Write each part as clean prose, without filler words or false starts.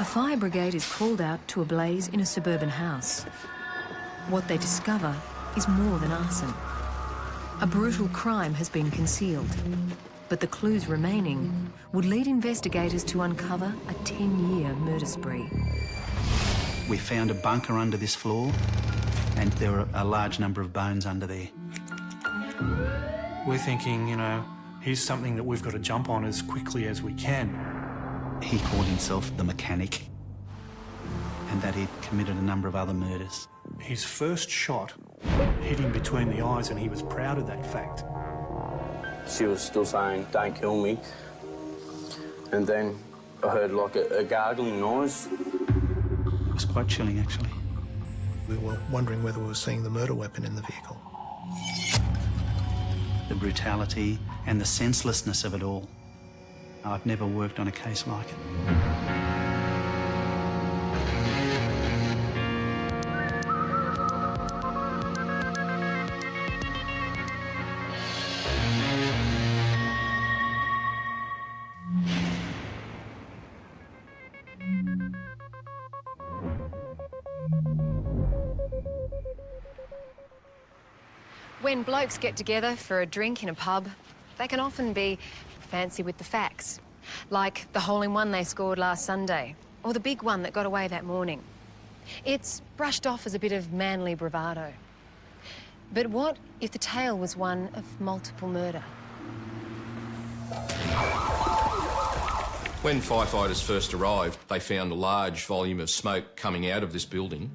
A fire brigade is called out to a blaze in a suburban house. What they discover is more than arson. A brutal crime has been concealed, but the clues remaining would lead investigators to uncover a 10-year murder spree. We found a bunker under this floor, and there were a large number of bones under there. We're thinking, you know, here's something that we've got to jump on as quickly as we can. He called himself the mechanic, and that he'd committed a number of other murders. His first shot hit him between the eyes, and he was proud of that fact. She was still saying, "Don't kill me." And then I heard like a gargling noise. It was quite chilling, actually. We were wondering whether we were seeing the murder weapon in the vehicle. The brutality and the senselessness of it all. I've never worked on a case like it. When blokes get together for a drink in a pub, they can often be fancy with the facts. Like the hole-in-one they scored last Sunday, or the big one that got away that morning. It's brushed off as a bit of manly bravado. But what if the tale was one of multiple murder? When firefighters first arrived, they found a large volume of smoke coming out of this building.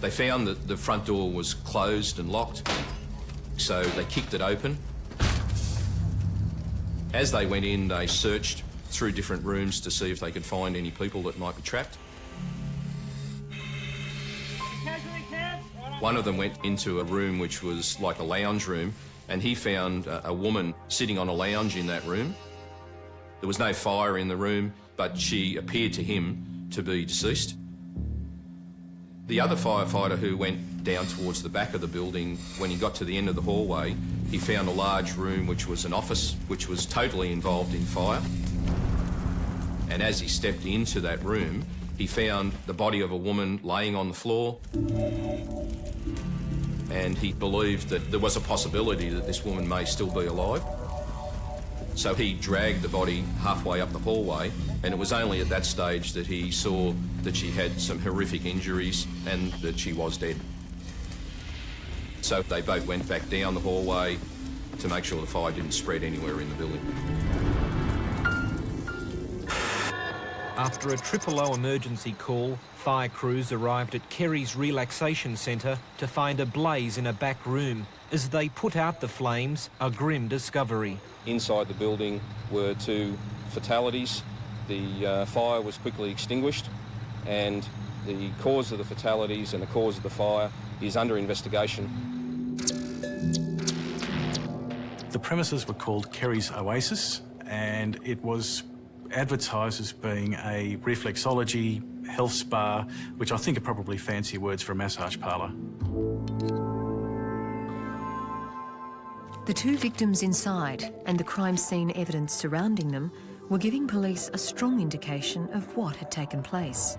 They found that the front door was closed and locked, so they kicked it open. As they went in, they searched through different rooms to see if they could find any people that might be trapped. One of them went into a room which was like a lounge room, and he found a woman sitting on a lounge in that room. There was no fire in the room, but she appeared to him to be deceased. The other firefighter who went down towards the back of the building, when he got to the end of the hallway, he found a large room which was an office which was totally involved in fire. And as he stepped into that room, he found the body of a woman laying on the floor, and he believed that there was a possibility that this woman may still be alive. So he dragged the body halfway up the hallway, and it was only at that stage that he saw that she had some horrific injuries and that she was dead. So they both went back down the hallway to make sure the fire didn't spread anywhere in the building. After a O emergency call, fire crews arrived at Kerrie's relaxation centre to find a blaze in a back room. As they put out the flames, a grim discovery. Inside the building were 2 fatalities. The fire was quickly extinguished, and the cause of the fatalities and the cause of the fire is under investigation. The premises were called Kerrie's Oasis, and it was advertised as being a reflexology, health spa, which I think are probably fancy words for a massage parlour. The 2 victims inside and the crime scene evidence surrounding them were giving police a strong indication of what had taken place.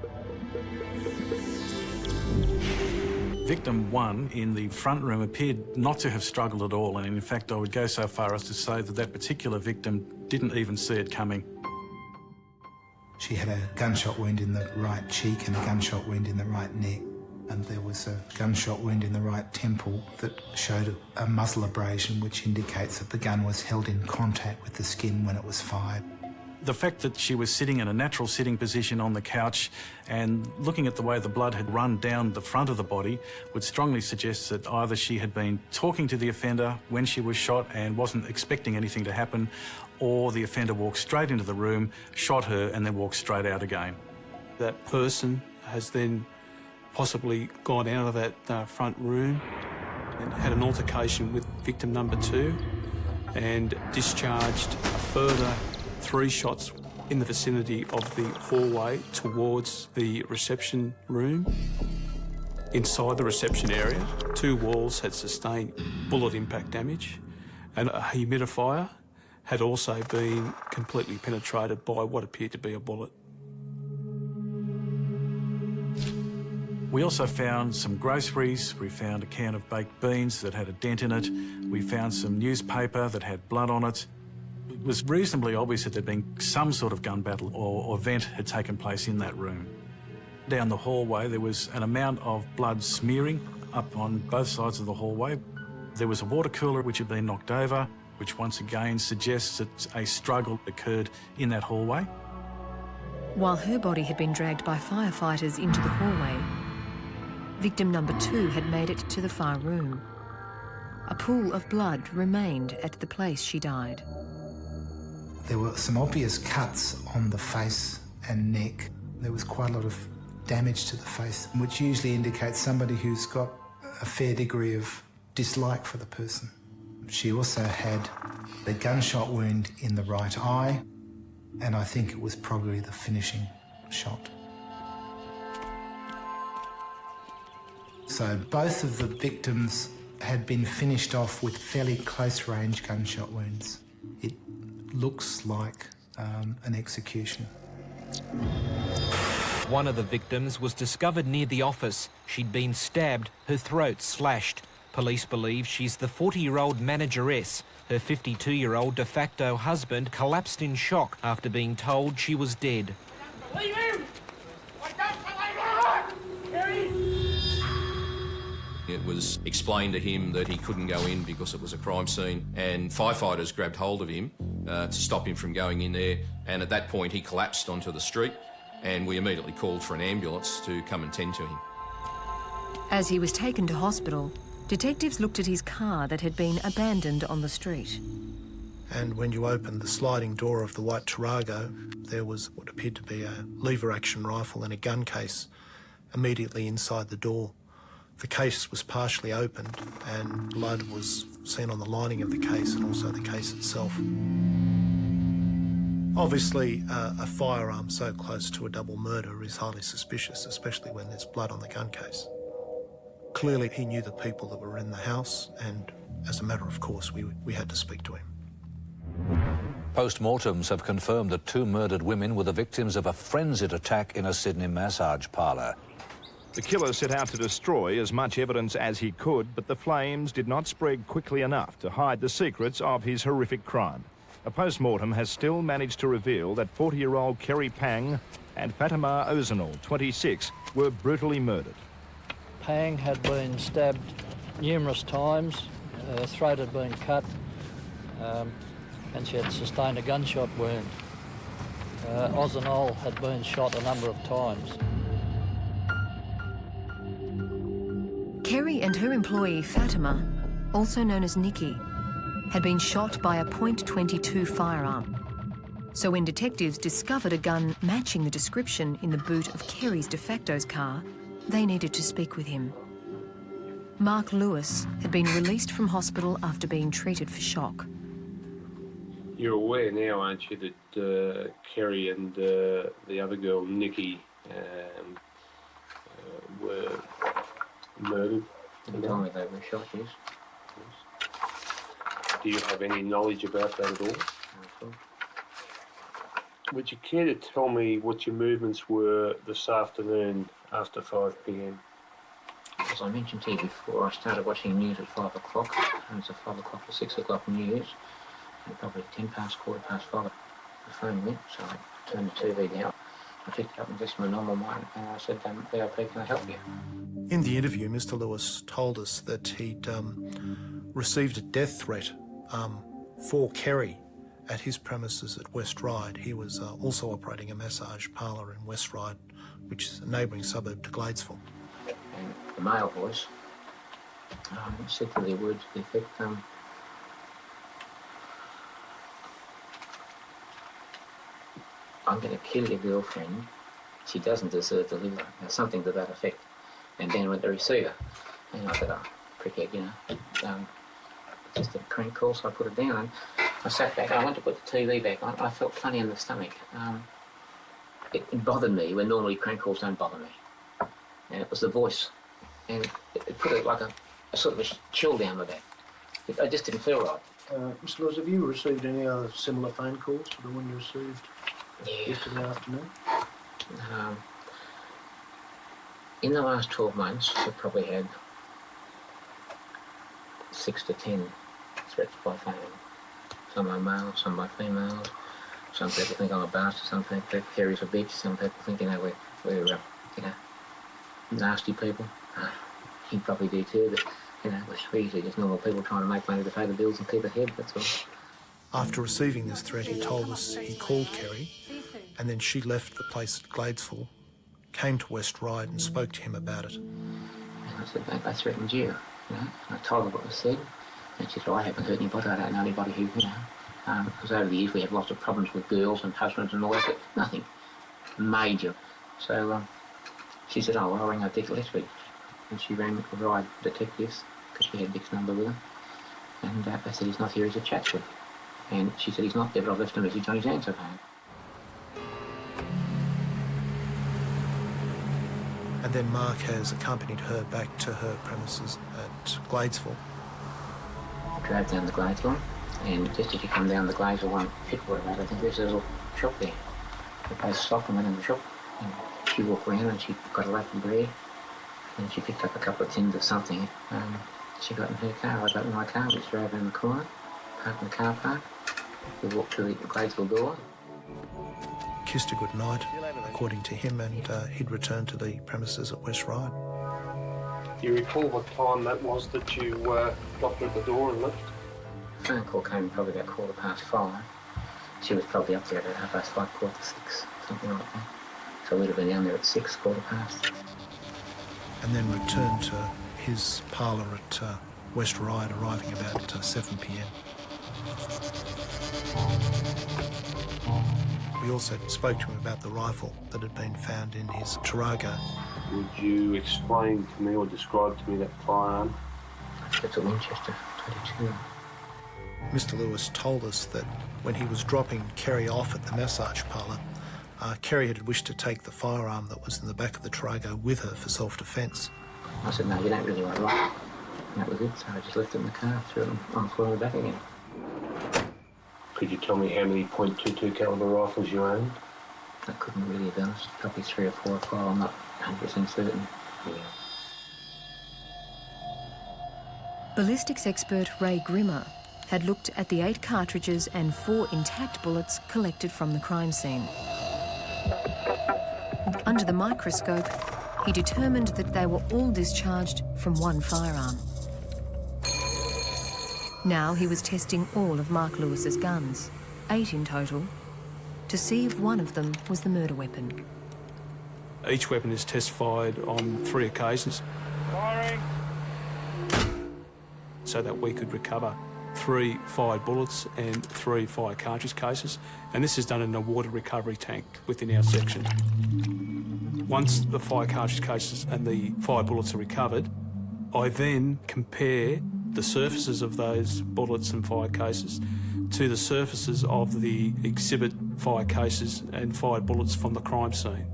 Victim 1 in the front room appeared not to have struggled at all, and in fact I would go so far as to say that that particular victim didn't even see it coming. She had a gunshot wound in the right cheek and a gunshot wound in the right neck, and there was a gunshot wound in the right temple that showed a muzzle abrasion, which indicates that the gun was held in contact with the skin when it was fired. The fact that she was sitting in a natural sitting position on the couch and looking at the way the blood had run down the front of the body would strongly suggest that either she had been talking to the offender when she was shot and wasn't expecting anything to happen, or the offender walked straight into the room, shot her and then walked straight out again. That person has then possibly gone out of that front room and had an altercation with victim number 2 and discharged a further 3 shots in the vicinity of the hallway towards the reception room. Inside the reception area, 2 walls had sustained bullet impact damage, and a humidifier had also been completely penetrated by what appeared to be a bullet. We also found some groceries. We found a can of baked beans that had a dent in it. We found some newspaper that had blood on it. It was reasonably obvious that there'd been some sort of gun battle or event had taken place in that room. Down the hallway, there was an amount of blood smearing up on both sides of the hallway. There was a water cooler which had been knocked over, which once again suggests that a struggle occurred in that hallway. While her body had been dragged by firefighters into the hallway, victim number 2 had made it to the far room. A pool of blood remained at the place she died. There were some obvious cuts on the face and neck. There was quite a lot of damage to the face, which usually indicates somebody who's got a fair degree of dislike for the person. She also had a gunshot wound in the right eye, and I think it was probably the finishing shot. So both of the victims had been finished off with fairly close-range gunshot wounds. It looks like an execution. One of the victims was discovered near the office. She'd been stabbed, her throat slashed. Police believe she's the 40-year-old manageress. Her 52-year-old de facto husband collapsed in shock after being told she was dead. Leave him! It was explained to him that he couldn't go in because it was a crime scene, and firefighters grabbed hold of him to stop him from going in there, and at that point he collapsed onto the street, and we immediately called for an ambulance to come and tend to him. As he was taken to hospital, detectives looked at his car that had been abandoned on the street. And when you opened the sliding door of the white Tarago, there was what appeared to be a lever-action rifle and a gun case immediately inside the door. The case was partially opened and blood was seen on the lining of the case and also the case itself. Obviously, a firearm so close to a double murder is highly suspicious, especially when there's blood on the gun case. Clearly, he knew the people that were in the house, and as a matter of course, we had to speak to him. Post-mortems have confirmed that 2 murdered women were the victims of a frenzied attack in a Sydney massage parlour. The killer set out to destroy as much evidence as he could, but the flames did not spread quickly enough to hide the secrets of his horrific crime. A post-mortem has still managed to reveal that 40-year-old Kerrie Pang and Fatma Ozonal, 26, were brutally murdered. Pang had been stabbed numerous times, her throat had been cut, and she had sustained a gunshot wound. Ozonal had been shot a number of times. Kerrie and her employee Fatma, also known as Nikki, had been shot by a .22 firearm. So when detectives discovered a gun matching the description in the boot of Kerrie's de facto's car, they needed to speak with him. Mark Lewis had been released from hospital after being treated for shock. You're aware now, aren't you, that Kerrie and the other girl, Nikki, were murdered? You told me they were shot, yes. Do you have any knowledge about that at all? No. Would you care to tell me what your movements were this afternoon after 5 p.m? As I mentioned to you before, I started watching news at 5 o'clock. It was a 5 o'clock to 6 o'clock news. And probably 10 past, 5, the phone went, so I turned the TV down. I picked it up and just my normal mind, and I said, VIP, can I help you? In the interview, Mr. Lewis told us that he'd received a death threat for Kerrie at his premises at West Ryde. He was also operating a massage parlour in West Ryde, which is a neighbouring suburb to Gladesville. And the male voice said to the words to the effect, I'm going to kill your girlfriend. She doesn't deserve to live. Something to that effect. And then went the receiver. And I said, oh, prickhead, you know. Just a crank call, so I put it down. And I sat back. I went to put the TV back on. I felt funny in the stomach. It bothered me when normally crank calls don't bother me. And it was the voice. And it put like a sort of a chill down my back. I just didn't feel right. Mr. Lewis, have you received any other similar phone calls to the one you received yesterday afternoon? In the last 12 months, we've probably had 6 to 10 threats by phone. Some are male, some by females. Some people think I'm a bastard, some people think Kerrie's a bitch, some people think, you know, we're nasty people. He'd probably do too, but, you know, we're usually just normal people trying to make money to pay the bills and keep ahead, that's all. After receiving this threat, he told us he called Kerrie, and then she left the place at Gladesville, came to West Ryde and spoke to him about it. And I said, they threatened you, you know. And I told her what was said, and she said, I haven't hurt anybody, I don't know anybody who, you know. Because over the years we have lots of problems with girls and husbands and all that, but nothing major. So she said, oh, well, I'll ring up Dick Gladesville. And she rang the Ryde detectives, because she had Dick's number with her. And they said, he's not here, he's at Chatswood. And she said, he's not there, but I've left a message on his answer phone. And then Mark has accompanied her back to her premises at Gladesville. Drove down to Gladesville, and just as you come down the Gladesville one pit road, I think there's a little shop there. We both stopped and went in the shop, and she walked around and she got a loaf of bread, and she picked up a couple of tins of something. She got in her car, I got in my car, we drove around the corner, parked in the car park, we walked to the Gladesville door. Kissed her goodnight, according to him, and he'd returned to the premises at West Ryde. Do you recall what time that was that you locked her at the door and left? The phone call came probably about 5:15. She was probably up there at 5:30, 5:45, something like that. So we'd have been down there at 6, 5:15. And then returned to his parlour at West Ryde, arriving about 7 p.m. We also spoke to him about the rifle that had been found in his Tarago. Would you explain to me or describe to me that firearm? It's a Winchester 22. Mr. Lewis told us that when he was dropping Kerrie off at the massage parlour, Kerrie had wished to take the firearm that was in the back of the Tarago with her for self-defence. I said, no, you don't really want to rock. And that was it, so I just left it in the car, threw it on the floor and back again. Could you tell me how many .22 calibre rifles you owned? I couldn't really be honest. Probably 3 or 4 or 5. I'm not 100% certain. Yeah. Ballistics expert Ray Grimmer had looked at the 8 cartridges and 4 intact bullets collected from the crime scene. Under the microscope, he determined that they were all discharged from one firearm. Now he was testing all of Mark Lewis's guns, 8 in total, to see if one of them was the murder weapon. Each weapon is testified on 3 occasions. Firing! So that we could recover 3 fired bullets and 3 fire cartridge cases, and this is done in a water recovery tank within our section. Once the fire cartridge cases and the fire bullets are recovered, I then compare the surfaces of those bullets and fire cases to the surfaces of the exhibit fire cases and fired bullets from the crime scene.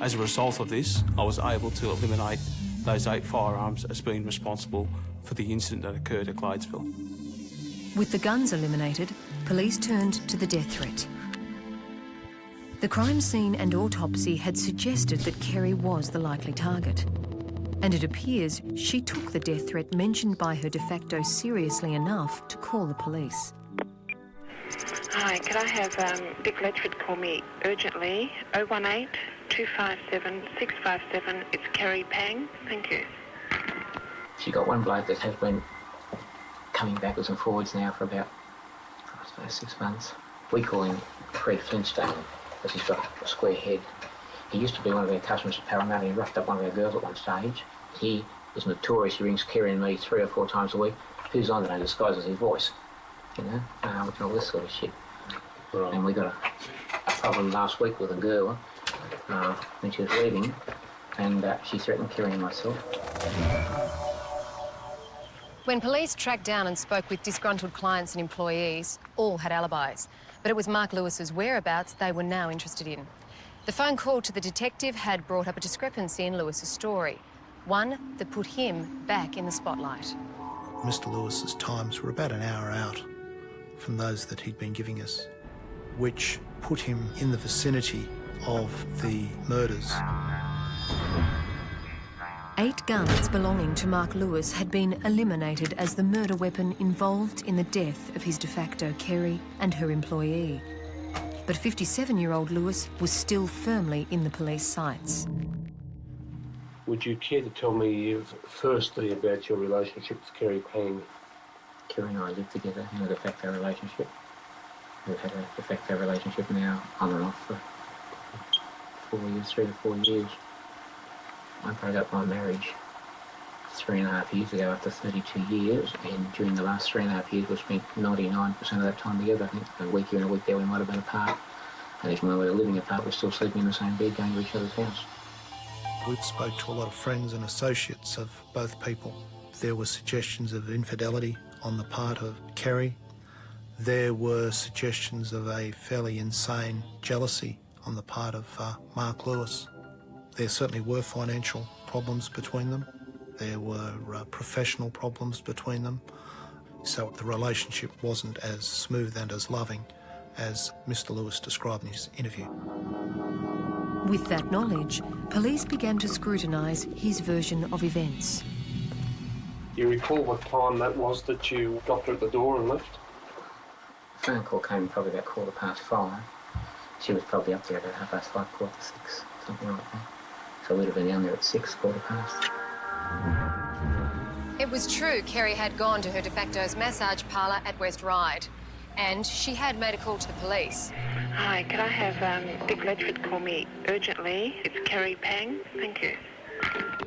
As a result of this, I was able to eliminate those 8 firearms as being responsible for the incident that occurred at Gladesville. With the guns eliminated, police turned to the death threat. The crime scene and autopsy had suggested that Kerrie was the likely target. And it appears she took the death threat mentioned by her de facto seriously enough to call the police. Hi, could I have Dick Gladesville call me urgently? 018 257 657. It's Kerrie Pang. Thank you. She got one bloke that has been coming backwards and forwards now for about, I suppose, 6 months. We call him Fred Flintstone, because he's got a square head. He used to be one of our customers at Parramatta. He roughed up one of our girls at one stage. He is notorious. He rings Kerrie and me 3 or 4 times a week. Who's on there? Disguises his voice, you know, and all this sort of shit. Right. And we got a problem last week with a girl when she was leaving, and she threatened Kerrie and myself. When police tracked down and spoke with disgruntled clients and employees, all had alibis. But it was Mark Lewis's whereabouts they were now interested in. The phone call to the detective had brought up a discrepancy in Lewis's story, one that put him back in the spotlight. Mr. Lewis's times were about an hour out from those that he'd been giving us, which put him in the vicinity of the murders. 8 guns belonging to Mark Lewis had been eliminated as the murder weapon involved in the death of his de facto Kerrie and her employee. But 57-year-old Lewis was still firmly in the police sights. Would you care to tell me firstly about your relationship with Kerrie Pang? Kerrie and I live together in a de facto relationship. We've had a de facto relationship now on and off for 4 years, 3 to 4 years. I broke up my marriage 3.5 years ago after 32 years, and during the last 3.5 years we spent 99% of that time together. I think a week here and a week there we might have been apart, and even when we were living apart we were still sleeping in the same bed, going to each other's house. We spoke to a lot of friends and associates of both people. There were suggestions of infidelity on the part of Kerrie. There were suggestions of a fairly insane jealousy on the part of Mark Lewis. There certainly were financial problems between them. There were professional problems between them. So the relationship wasn't as smooth and as loving as Mr. Lewis described in his interview. With that knowledge, police began to scrutinise his version of events. Do you recall what time that was that you got her at the door and left? The phone call came probably about 5:15. She was probably up there about 5:30, 5:45, something like that. So we'd have been down there at 6, 5:15. It was true Kerrie had gone to her de facto's massage parlour at West Ryde, and she had made a call to the police. Hi, could I have Dick Ledford call me urgently? It's Kerrie Pang. Thank you.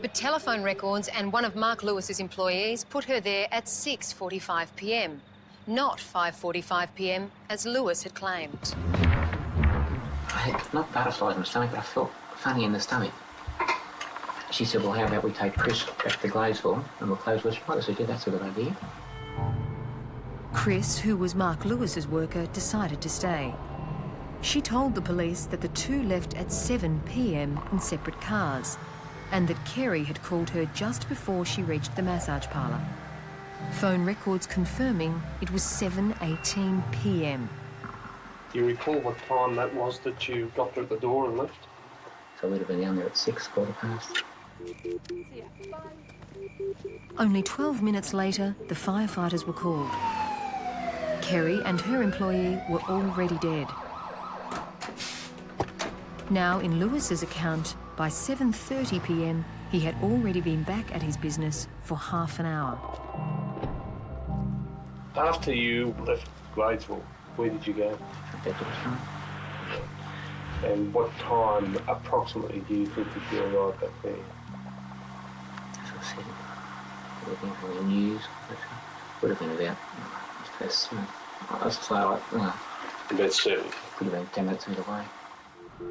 But telephone records and one of Mark Lewis's employees put her there at 6:45 p.m, not 5:45 p.m, as Lewis had claimed. I had not butterflies in my stomach, but I felt funny in the stomach. She said, well, how about we take Chris back to Gladesville and we'll close West Ryde? I said, yeah, that's a good idea. Chris, who was Mark Lewis's worker, decided to stay. She told the police that the two left at 7 p.m. in separate cars, and that Kerrie had called her just before she reached the massage parlour. Phone records confirming it was 7:18 p.m. Do you recall what time that was that you got her at the door and left? So we'd have been down there at 6, 5:15. Only 12 minutes later, the firefighters were called. Kerrie and her employee were already dead. Now, in Lewis's account, by 7:30 p.m, he had already been back at his business for half an hour. After you left Gladesville, where did you go? And what time approximately do you think that you arrived back there? As I said, it would have been from the news. It would have been about, I was just like, about 7. Could have been 10 minutes either way.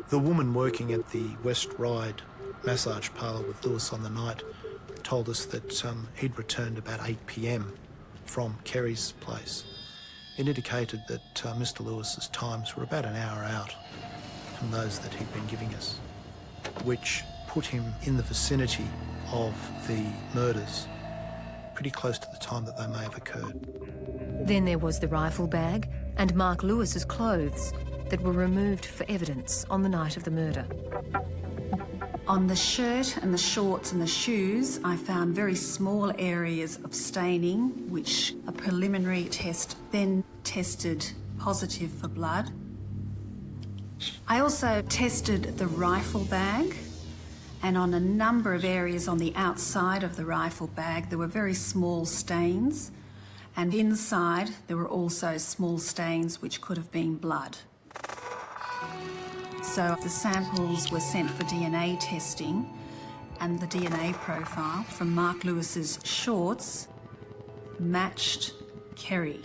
The woman working at the West Ryde massage parlour with Lewis on the night told us that he'd returned about 8 p.m. from Kerrie's place. It indicated that Mr. Lewis's times were about an hour out from those that he'd been giving us, which put him in the vicinity of the murders, pretty close to the time that they may have occurred. Then there was the rifle bag and Mark Lewis's clothes that were removed for evidence on the night of the murder. On the shirt and the shorts and the shoes, I found very small areas of staining, which a preliminary test then tested positive for blood. I also tested the rifle bag, and on a number of areas on the outside of the rifle bag, there were very small stains, and inside there were also small stains which could have been blood. So the samples were sent for DNA testing, and the DNA profile from Mark Lewis's shorts matched Kerrie,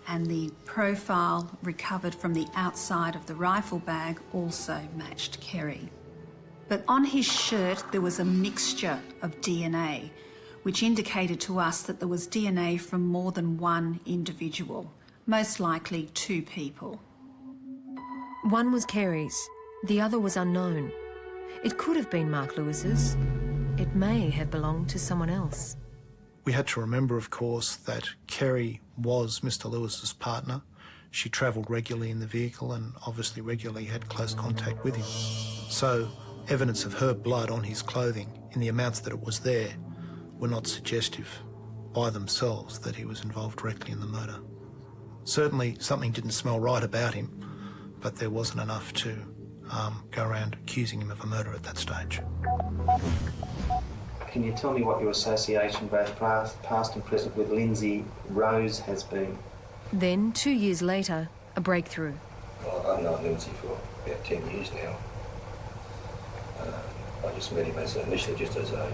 and the profile recovered from the outside of the rifle bag also matched Kerrie. But on his shirt there was a mixture of DNA, which indicated to us that there was DNA from more than one individual, most likely 2 people. One was Kerrie's, the other was unknown. It could have been Mark Lewis's. It may have belonged to someone else. We had to remember, of course, that Kerrie was Mr. Lewis's partner. She travelled regularly in the vehicle and obviously regularly had close contact with him. So evidence of her blood on his clothing in the amounts that it was there, were not suggestive by themselves that he was involved directly in the murder. Certainly something didn't smell right about him, but there wasn't enough to go around accusing him of a murder at that stage. Can you tell me what your association, both past and present, with Lindsay Rose has been? Then, 2 years later, a breakthrough. Well, I've known Lindsay for about 10 years now. I just met him initially just as a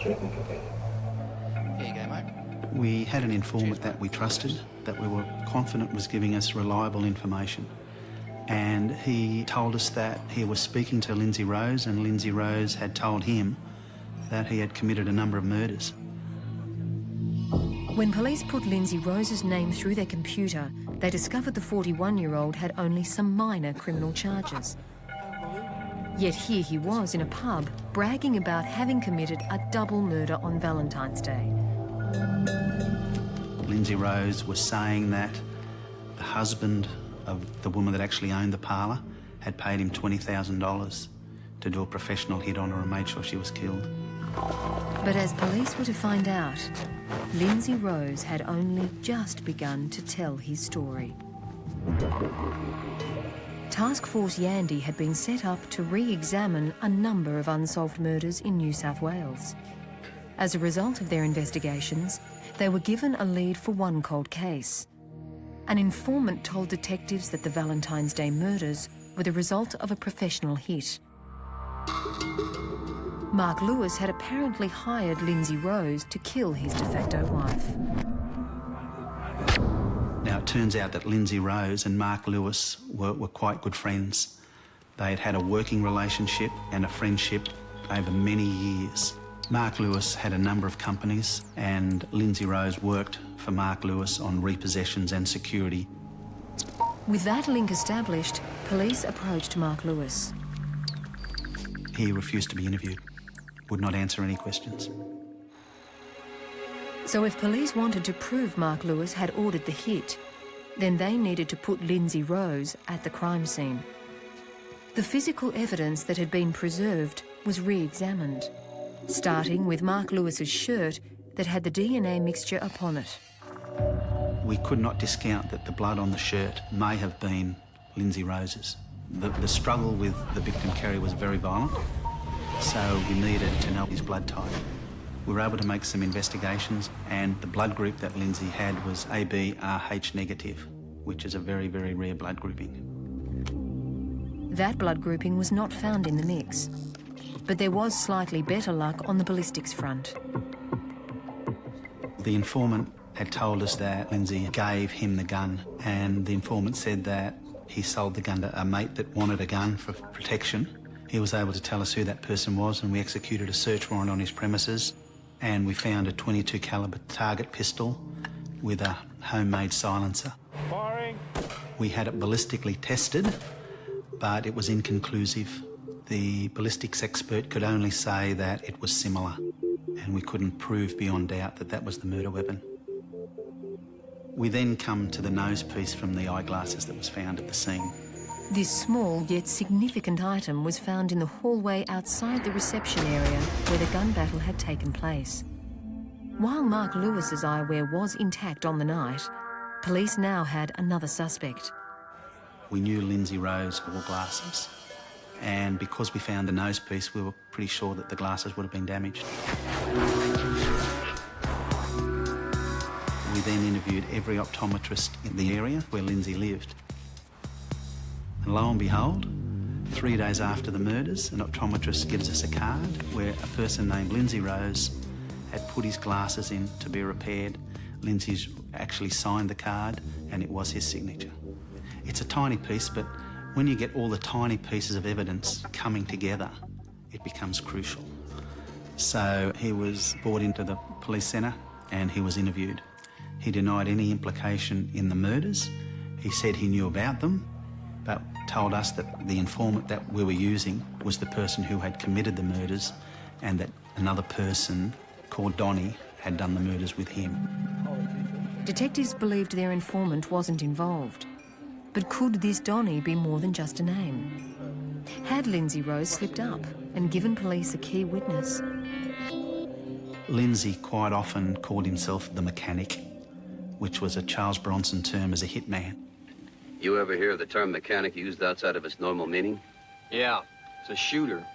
drinking companion. Here you go, mate. We had an informant that we trusted, that we were confident was giving us reliable information. And he told us that he was speaking to Lindsay Rose, and Lindsay Rose had told him that he had committed a number of murders. When police put Lindsay Rose's name through their computer, they discovered the 41-year-old had only some minor criminal charges. Yet here he was in a pub, bragging about having committed a double murder on Valentine's Day. Lindsay Rose was saying that the husband of the woman that actually owned the parlour had paid him $20,000 to do a professional hit on her and made sure she was killed. But as police were to find out, Lindsay Rose had only just begun to tell his story. Task Force Yandy had been set up to re-examine a number of unsolved murders in New South Wales. As a result of their investigations, they were given a lead for one cold case. An informant told detectives that the Valentine's Day murders were the result of a professional hit. Mark Lewis had apparently hired Lindsay Rose to kill his de facto wife. Now, it turns out that Lindsay Rose and Mark Lewis were quite good friends. They had had a working relationship and a friendship over many years. Mark Lewis had a number of companies, and Lindsay Rose worked for Mark Lewis on repossessions and security. With that link established, police approached Mark Lewis. He refused to be interviewed, would not answer any questions. So if police wanted to prove Mark Lewis had ordered the hit, then they needed to put Lindsay Rose at the crime scene. The physical evidence that had been preserved was re-examined, starting with Mark Lewis's shirt that had the DNA mixture upon it. We could not discount that the blood on the shirt may have been Lindsay Rose's. The struggle with the victim, Kerrie, was very violent, so we needed to know his blood type. We were able to make some investigations, and the blood group that Lindsay had was AB-RH negative, which is a very, very rare blood grouping. That blood grouping was not found in the mix, but there was slightly better luck on the ballistics front. The informant had told us that Lindsay gave him the gun, and the informant said that he sold the gun to a mate that wanted a gun for protection. He was able to tell us who that person was, and we executed a search warrant on his premises, and we found a .22 caliber target pistol with a homemade silencer. Firing. We had it ballistically tested, but it was inconclusive. The ballistics expert could only say that it was similar, and we couldn't prove beyond doubt that that was the murder weapon. We then come to the nose piece from the eyeglasses that was found at the scene. This small yet significant item was found in the hallway outside the reception area where the gun battle had taken place. While Mark Lewis's eyewear was intact on the night, police now had another suspect. We knew Lindsay Rose wore glasses, and because we found the nose piece, we were pretty sure that the glasses would have been damaged. We then interviewed every optometrist in the area where Lindsay lived. And lo and behold, 3 days after the murders, an optometrist gives us a card where a person named Lindsay Rose had put his glasses in to be repaired. Lindsay's actually signed the card, and it was his signature. It's a tiny piece, but when you get all the tiny pieces of evidence coming together, it becomes crucial. So he was brought into the police centre and he was interviewed. He denied any implication in the murders. He said he knew about them, but told us that the informant that we were using was the person who had committed the murders, and that another person called Donnie had done the murders with him. Detectives believed their informant wasn't involved. But could this Donnie be more than just a name? Had Lindsay Rose slipped up and given police a key witness? Lindsay quite often called himself the mechanic, which was a Charles Bronson term as a hitman. You ever hear the term mechanic used outside of its normal meaning? Yeah, it's a shooter.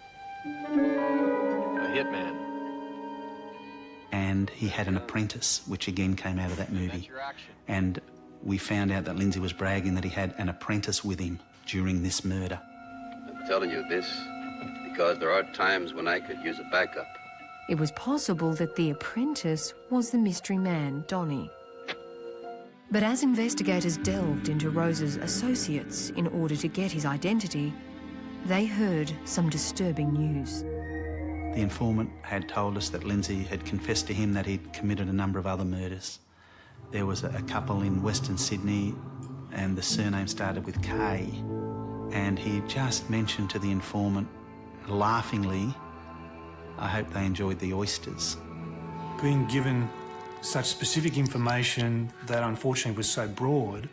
A hitman. And he had an apprentice, which again came out of that movie. And we found out that Lindsay was bragging that he had an apprentice with him during this murder. I'm telling you this because there are times when I could use a backup. It was possible that the apprentice was the mystery man, Donnie. But as investigators delved into Rose's associates in order to get his identity, they heard some disturbing news. The informant had told us that Lindsay had confessed to him that he'd committed a number of other murders. There was a couple in Western Sydney and the surname started with K. And he just mentioned to the informant, laughingly, I hope they enjoyed the oysters. Being given such specific information that unfortunately was so broad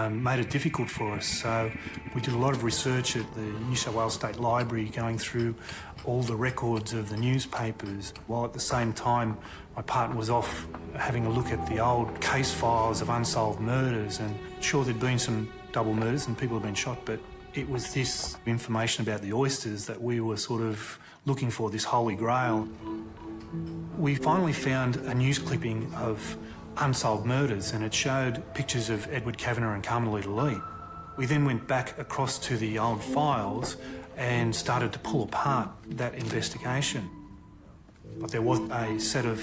made it difficult for us. So we did a lot of research at the New South Wales State Library, going through all the records of the newspapers, while at the same time my partner was off having a look at the old case files of unsolved murders. And sure, there'd been some double murders and people had been shot, but it was this information about the oysters that we were sort of looking for, this holy grail. We finally found a news clipping of unsolved murders, and it showed pictures of Edward Cavanaugh and Carmelita Lee. We then went back across to the old files and started to pull apart that investigation. But there was a set of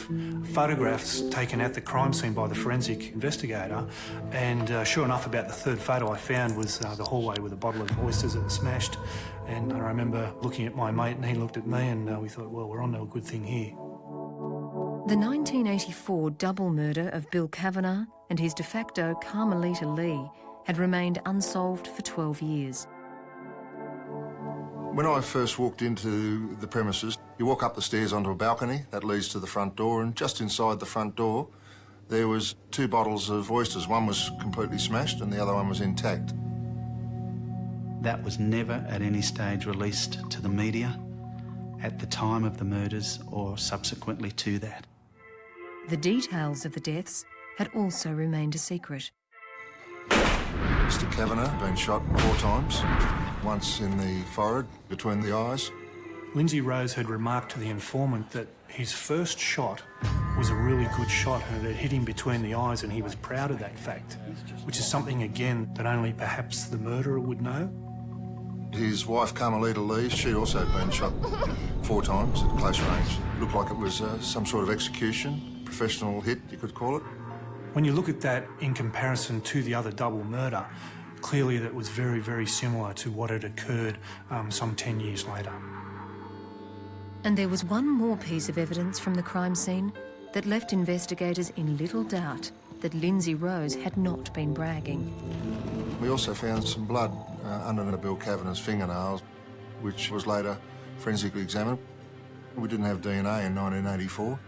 photographs taken at the crime scene by the forensic investigator, and sure enough, about the third photo I found was the hallway with a bottle of oysters that were smashed. And I remember looking at my mate, and he looked at me, and we thought, well, we're on to a good thing here. The 1984 double murder of Bill Cavanaugh and his de facto Carmelita Lee had remained unsolved for 12 years. When I first walked into the premises, you walk up the stairs onto a balcony that leads to the front door, and just inside the front door there was 2 bottles of oysters. One was completely smashed and the other one was intact. That was never at any stage released to the media at the time of the murders or subsequently to that. The details of the deaths had also remained a secret. Mr. Cavanaugh had been shot 4 times, once in the forehead, between the eyes. Lindsay Rose had remarked to the informant that his first shot was a really good shot and it had hit him between the eyes, and he was proud of that fact, which is something, again, that only perhaps the murderer would know. His wife, Carmelita Lee, she also had been shot 4 times at close range. Looked like it was some sort of execution, professional hit, you could call it. When you look at that in comparison to the other double murder, clearly that was very, very similar to what had occurred some 10 years later. And there was one more piece of evidence from the crime scene that left investigators in little doubt that Lindsay Rose had not been bragging. We also found some blood under Bill Cavanaugh's fingernails, which was later forensically examined. We didn't have DNA in 1984,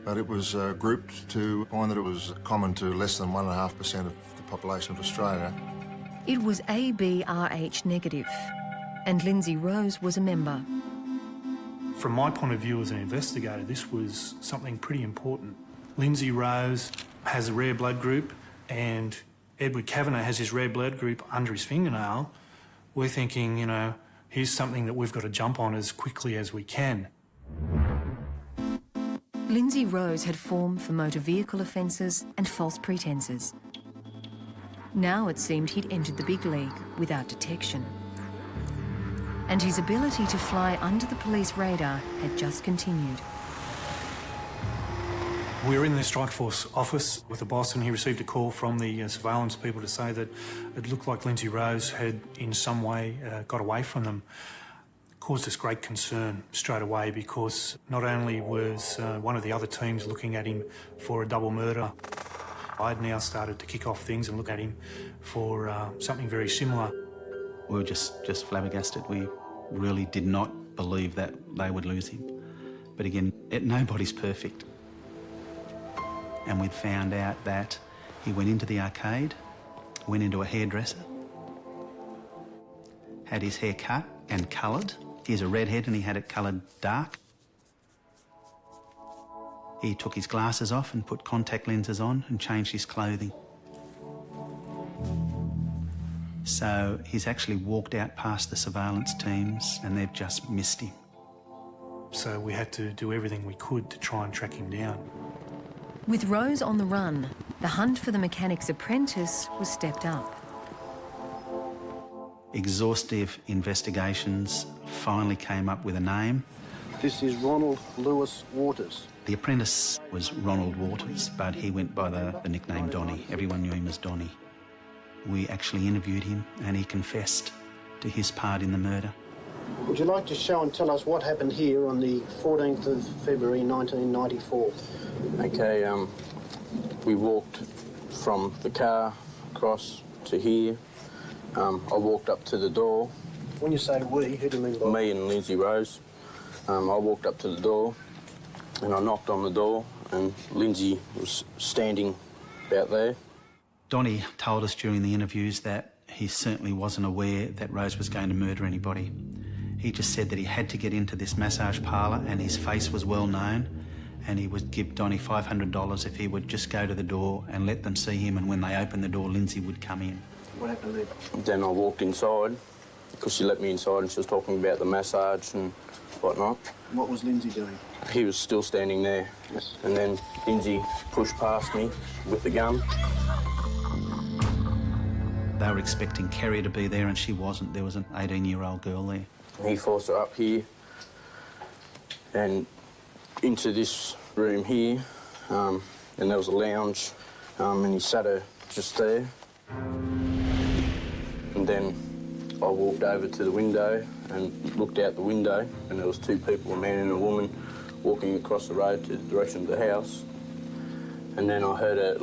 but it was grouped to find that it was common to less than 1.5% of the population of Australia. It was ABRH negative, and Lindsay Rose was a member. From my point of view as an investigator, this was something pretty important. Lindsay Rose has a rare blood group, and Edward Cavanaugh has his rare blood group under his fingernail. We're thinking, you know, here's something that we've got to jump on as quickly as we can. Lindsay Rose had formed for motor vehicle offences and false pretences. Now it seemed he'd entered the big league without detection. And his ability to fly under the police radar had just continued. We were in the Strike Force office with the boss, and he received a call from the surveillance people to say that it looked like Lindsay Rose had in some way got away from them. It caused us great concern straight away, because not only was one of the other teams looking at him for a double murder, I'd now started to kick off things and look at him for something very similar. We were just flabbergasted. We really did not believe that they would lose him. But again, nobody's perfect. And we'd found out that he went into the arcade, went into a hairdresser, had his hair cut and coloured. He's a redhead and he had it coloured dark. He took his glasses off and put contact lenses on and changed his clothing. So he's actually walked out past the surveillance teams and they've just missed him. So we had to do everything we could to try and track him down. With Rose on the run, the hunt for the mechanic's apprentice was stepped up. Exhaustive investigations finally came up with a name. This is Ronald Lewis Waters. The apprentice was Ronald Waters, but he went by the nickname Donny. Everyone knew him as Donny. We actually interviewed him and he confessed to his part in the murder. Would you like to show and tell us what happened here on the 14th of February 1994? Okay, we walked from the car across to here. I walked up to the door. When you say we, who do you mean by? Me and Lindsay Rose. I walked up to the door and I knocked on the door and Lindsay was standing about there. Donny told us during the interviews that he certainly wasn't aware that Rose was going to murder anybody. He just said that he had to get into this massage parlour and his face was well known and he would give Donny $500 if he would just go to the door and let them see him, and when they opened the door, Lindsay would come in. What happened then? Then I walked inside because she let me inside and she was talking about the massage and whatnot. What was Lindsay doing? He was still standing there. Yes. And then Lindsay pushed past me with the gun. They were expecting Kerrie to be there and she wasn't. There was an 18-year-old girl there. He forced her up here and into this room here, and there was a lounge, and he sat her just there. And then I walked over to the window and looked out the window, and there was two people, a man and a woman, walking across the road to the direction of the house. And then I heard a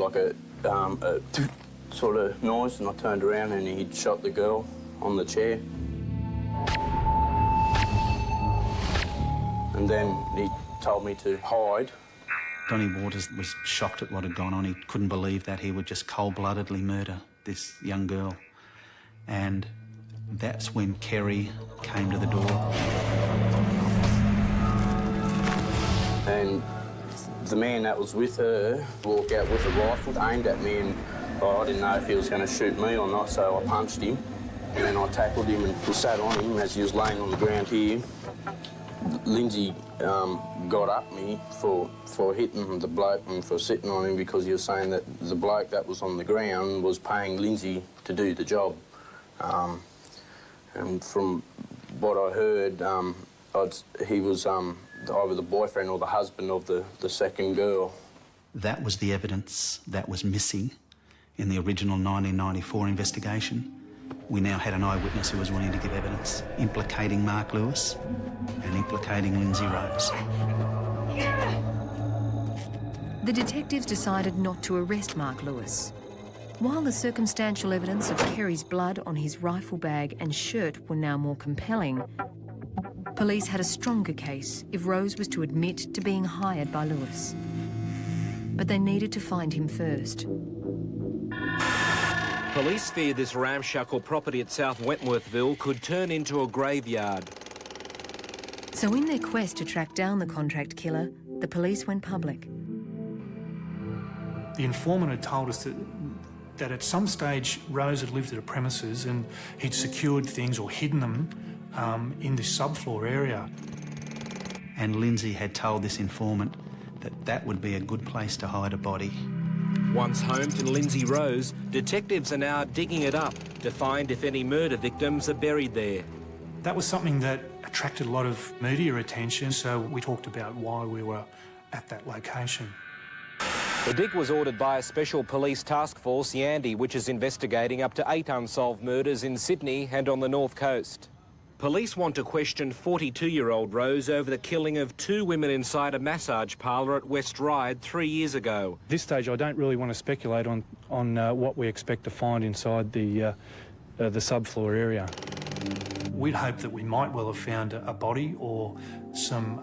sort of noise, and I turned around and he'd shot the girl on the chair. And then he told me to hide. Donny Waters was shocked at what had gone on. He couldn't believe that he would just cold-bloodedly murder this young girl. And that's when Kerrie came to the door. And the man that was with her walked out with a rifle, aimed at me, and I didn't know if he was going to shoot me or not, so I punched him. And then I tackled him and sat on him as he was laying on the ground here. Lindsay got up me for hitting the bloke and for sitting on him because he was saying that the bloke that was on the ground was paying Lindsay to do the job. And from what I heard, he was either the boyfriend or the husband of the second girl. That was the evidence that was missing in the original 1994 investigation. We now had an eyewitness who was wanting to give evidence, implicating Mark Lewis and implicating Lindsay Rose. The detectives decided not to arrest Mark Lewis. While the circumstantial evidence of Kerrie's blood on his rifle bag and shirt were now more compelling, police had a stronger case if Rose was to admit to being hired by Lewis. But they needed to find him first. Police fear this ramshackle property at South Wentworthville could turn into a graveyard. So in their quest to track down the contract killer, the police went public. The informant had told us that at some stage Rose had lived at a premises and he'd secured things or hidden them in this subfloor area. And Lindsay had told this informant that that would be a good place to hide a body. Once home to Lindsay Rose, detectives are now digging it up to find if any murder victims are buried there. That was something that attracted a lot of media attention, so we talked about why we were at that location. The dig was ordered by a special police task force, Yandy, which is investigating up to 8 unsolved murders in Sydney and on the North Coast. Police want to question 42-year-old Rose over the killing of 2 women inside a massage parlour at West Ryde 3 years ago. At this stage, I don't really want to speculate on what we expect to find inside the subfloor area. We'd hoped that we might well have found a body or some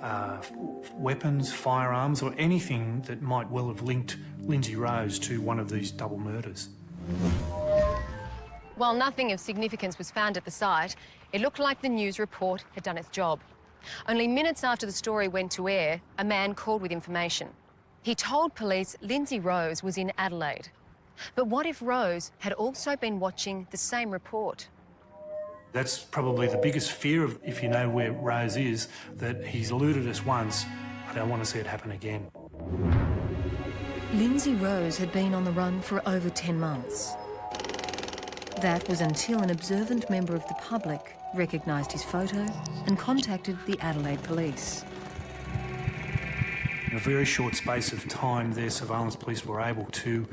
weapons, firearms, or anything that might well have linked Lindsay Rose to one of these double murders. While nothing of significance was found at the site, it looked like the news report had done its job. Only minutes after the story went to air, a man called with information. He told police Lindsay Rose was in Adelaide. But what if Rose had also been watching the same report? That's probably the biggest fear of, if you know where Rose is, that he's eluded us once. I don't want to see it happen again. Lindsay Rose had been on the run for over 10 months. That was until an observant member of the public recognised his photo and contacted the Adelaide police. In a very short space of time, their surveillance police were able to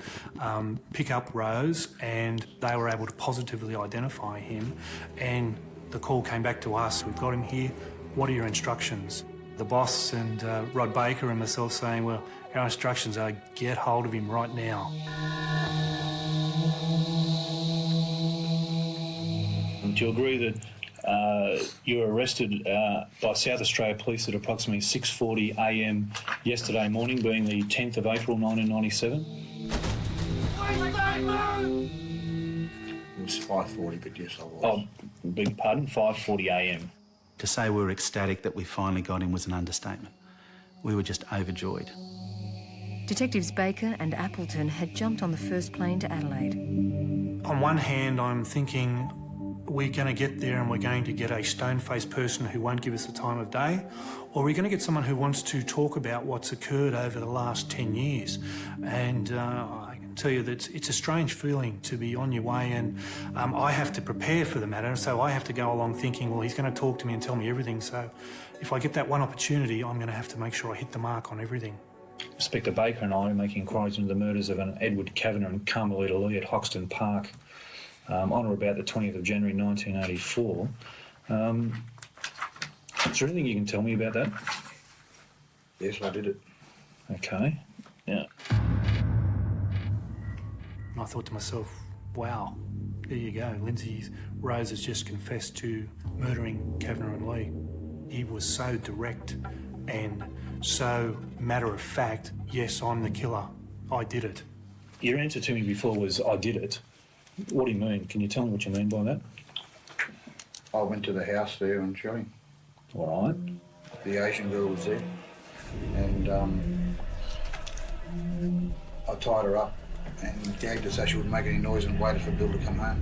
pick up Rose, and they were able to positively identify him. And the call came back to us. We've got him here. What are your instructions? The boss and Rod Baker and myself saying, well, our instructions are get hold of him right now. Do you agree that you were arrested by South Australia Police at approximately 6:40 a.m. yesterday morning, being the 10th of April 1997? It was 5:40, but yes, I was. Oh, beg your pardon, 5:40 a.m. To say we were ecstatic that we finally got him was an understatement. We were just overjoyed. Detectives Baker and Appleton had jumped on the first plane to Adelaide. On one hand, I'm thinking we're going to get there and we're going to get a stone-faced person who won't give us the time of day, or we're going to get someone who wants to talk about what's occurred over the last 10 years. And I can tell you that it's a strange feeling to be on your way, and I have to prepare for the matter, so I have to go along thinking, well, he's going to talk to me and tell me everything, so if I get that one opportunity, I'm going to have to make sure I hit the mark on everything. Inspector Baker and I are making inquiries into the murders of an Edward Cavanaugh and Carmelita Lee at Hoxton Park on or about the 20th of January 1984. Is there anything you can tell me about that? Yes, I did it. Okay, yeah. And I thought to myself, wow, there you go. Lindsay Rose has just confessed to murdering Cavanaugh and Lee. He was so direct and so matter-of-fact, yes, I'm the killer. I did it. Your answer to me before was, I did it. What do you mean? Can you tell me what you mean by that? I went to the house there and shot him. All right. The Asian girl was there, and I tied her up and gagged her so she wouldn't make any noise and waited for Bill to come home.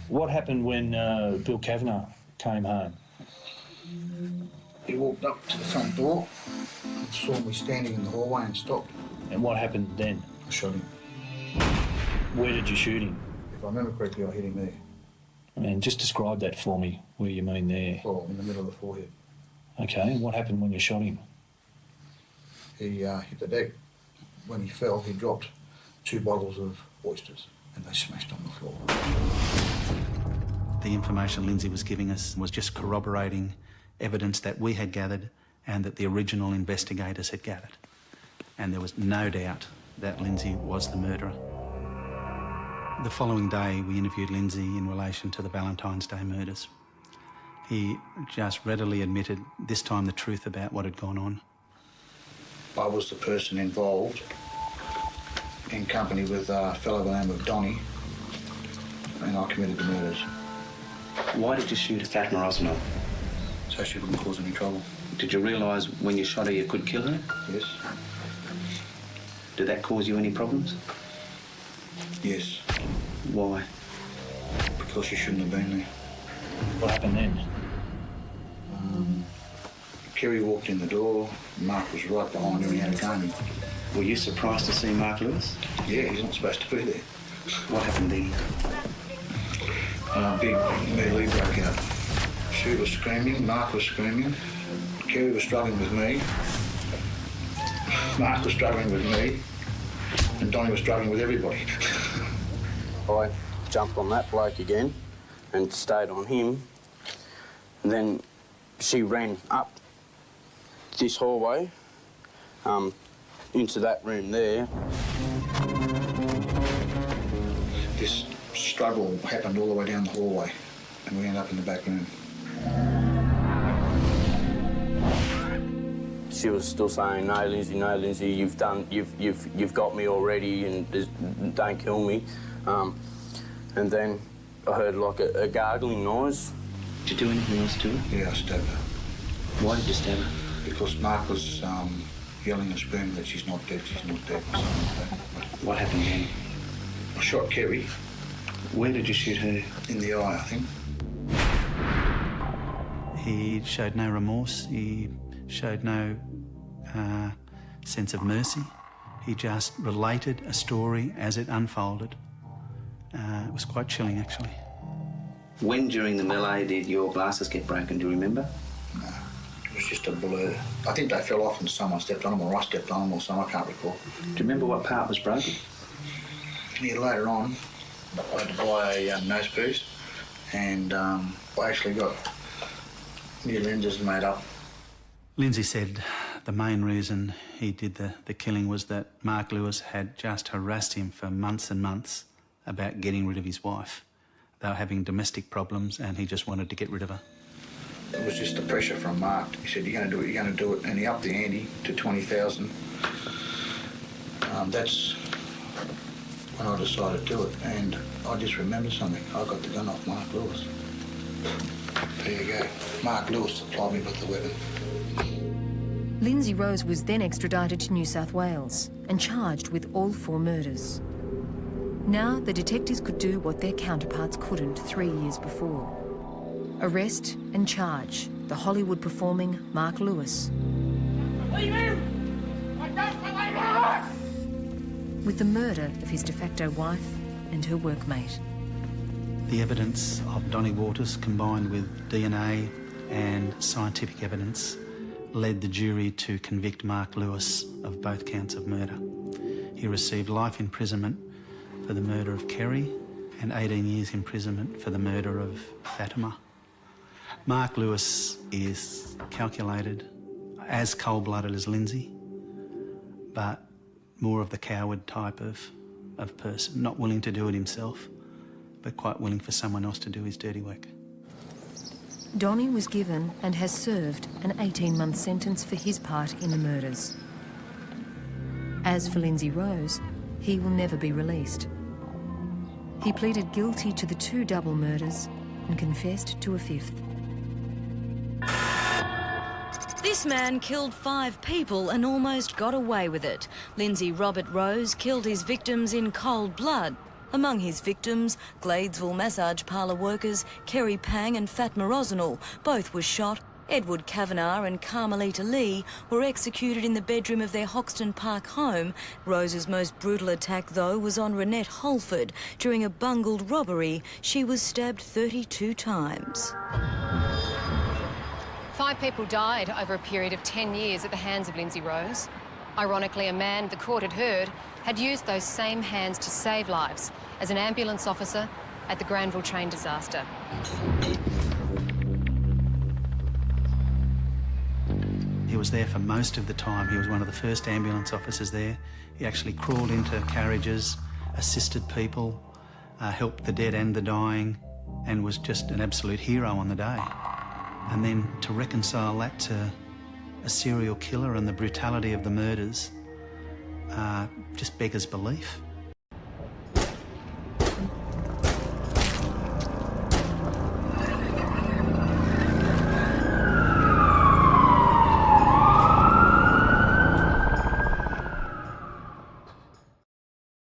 What happened when Bill Cavanaugh came home? He walked up to the front door and saw me standing in the hallway and stopped. And what happened then? I shot him. Where did you shoot him? If I remember correctly, I hit him there. And just describe that for me, where you mean there. Well, in the middle of the forehead. Okay, and what happened when you shot him? He hit the deck. When he fell, he dropped 2 bottles of oysters and they smashed on the floor. The information Lindsay was giving us was just corroborating evidence that we had gathered and that the original investigators had gathered. And there was no doubt that Lindsay was the murderer. The following day, we interviewed Lindsay in relation to the Valentine's Day murders. He just readily admitted, this time, the truth about what had gone on. I was the person involved, in company with a fellow by the name of Donnie, and I committed the murders. Why did you shoot Fatma Ozonal? So she wouldn't cause any trouble. Did you realise when you shot her you could kill her? Yes. Did that cause you any problems? Yes. Why? Because she shouldn't have been there. What happened then? Kerrie walked in the door, Mark was right behind her and he had a gun. Were you surprised to see Mark Lewis? Yeah, he's not supposed to be there. What happened then? Big melee broke out. She was screaming, Mark was screaming, Kerrie was struggling with me, Mark was struggling with me, and Donnie was struggling with everybody. I jumped on that bloke again and stayed on him. And then she ran up this hallway into that room there. This struggle happened all the way down the hallway and we ended up in the back room. She was still saying, no, Lindsay, you've got me already and don't kill me. And then I heard like a gargling noise. Did you do anything else to her? Yeah, I stabbed her. Why did you stab her? Because Mark was yelling and screaming that she's not dead, or something like that. What happened then? I shot Kerrie. Where did you shoot her? In the eye, I think. He showed no remorse. He showed no sense of mercy. He just related a story as it unfolded. It was quite chilling, actually. When during the melee did your glasses get broken, do you remember? No, it was just a blur. I think they fell off and someone stepped on them, or I stepped on them, or something, I can't recall. Do you remember what part was broken? Yeah, later on, I had to buy a nose piece, and I actually got new lenses made up. Lindsay said the main reason he did the killing was that Mark Lewis had just harassed him for months and months about getting rid of his wife. They were having domestic problems and he just wanted to get rid of her. It was just the pressure from Mark. He said, you're going to do it, you're going to do it, and he upped the ante to 20,000. That's when I decided to do it, and I just remembered something. I got the gun off Mark Lewis. There you go. Mark Lewis supplied me with the weapon. Lindsay Rose was then extradited to New South Wales and charged with all 4 murders. Now the detectives could do what their counterparts couldn't 3 years before. Arrest and charge the Hollywood performing Mark Lewis with the murder of his de facto wife and her workmate. The evidence of Ronald Waters combined with DNA and scientific evidence led the jury to convict Mark Lewis of both counts of murder. He received life imprisonment for the murder of Kerrie and 18 years imprisonment for the murder of Fatma. Mark Lewis is calculated, as cold-blooded as Lindsay, but more of the coward type of person, not willing to do it himself, but quite willing for someone else to do his dirty work. Donnie was given and has served an 18-month sentence for his part in the murders. As for Lindsay Rose, he will never be released. He pleaded guilty to the 2 double murders and confessed to a 5th. This man killed 5 people and almost got away with it. Lindsay Robert Rose killed his victims in cold blood. Among his victims, Gladesville massage parlour workers Kerrie Pang and Fatma Ozonal. Both were shot. Edward Cavanaugh and Carmelita Lee were executed in the bedroom of their Hoxton Park home. Rose's most brutal attack, though, was on Renette Holford. During a bungled robbery, she was stabbed 32 times. 5 people died over a period of 10 years at the hands of Lindsay Rose. Ironically, a man the court had heard had used those same hands to save lives as an ambulance officer at the Gladesville train disaster. He was there for most of the time. He was one of the first ambulance officers there. He actually crawled into carriages, assisted people, helped the dead and the dying, and was just an absolute hero on the day. And then to reconcile that to a serial killer and the brutality of the murders just beggars belief.